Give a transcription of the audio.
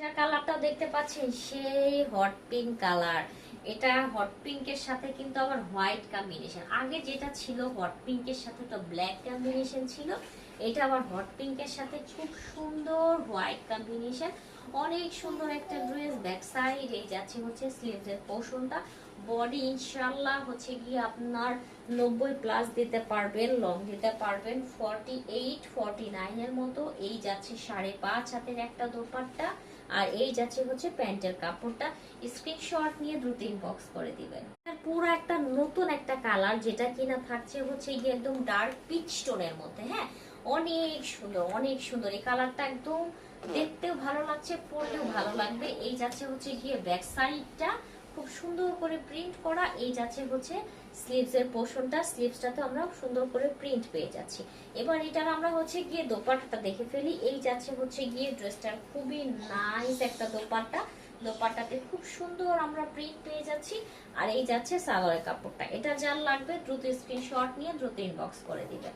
এটা কালারটা দেখতে পাচ্ছেন, সেই হট পিঙ্ক কালার। এটা হট পিঙ্কের সাথে কিন্তু আবার হোয়াইট কম্বিনেশন। আগে যেটা ছিল হট পিঙ্কের সাথে তো ব্ল্যাক কম্বিনেশন ছিল, এটা আবার হট পিঙ্কের সাথে খুব সুন্দর হোয়াইট কম্বিনেশন। অনেক সুন্দর একটা ড্রেস। ব্যাক সাইড এই যাচ্ছে হচ্ছে স্লিভসের পোর্শনটা। বডি ইনশাল্লাহ হচ্ছে গিয়ে আপনার 90+ দিতে পারবেন, লং দিতে পারবেন 48 49 এর মতো। এই যাচ্ছে 5.5 হাতের একটা দোপাট্টা, আর এই যাচ্ছে হচ্ছে প্যান্টের কাপড়টা। স্ক্রিনশট নিয়ে দ্রুত ইনবক্স করে দিবেন। পুরো একটা নতুন একটা কালার, যেটা কিনা থাকছে হচ্ছে গিয়ে একদম ডার্ক পিচ টোনের মধ্যে। হ্যাঁ, অনেক সুন্দর, অনেক সুন্দর এই কালারটা। একদম দেখতেও ভালো লাগছে, পরলেও ভালো লাগবে। এই যাচ্ছে হচ্ছে গিয়ে ব্যাক সাইডটা খুব সুন্দর করে প্রিন্ট করা। এই যাচ্ছে হচ্ছে স্লিভস এর পোর্শনটা, স্লিভসটাতে আমরা সুন্দর করে প্রিন্ট পেয়ে যাচ্ছি। এবার এটার আমরা হচ্ছে গিয়ে দোপাট্টাটা দেখে ফেলি। এই যাচ্ছে হচ্ছে গিয়ে ড্রেসটার খুবই নাইস একটা দোপাট্টা। দোপাট্টাতে খুব সুন্দর আমরা প্রিন্ট পেয়ে যাচ্ছি। আর এই যাচ্ছে সালোয়ারের কাপড়টা। এটা যার লাগবে দ্রুত স্ক্রিনশট নিয়ে দ্রুত ইনবক্স করে দিবেন।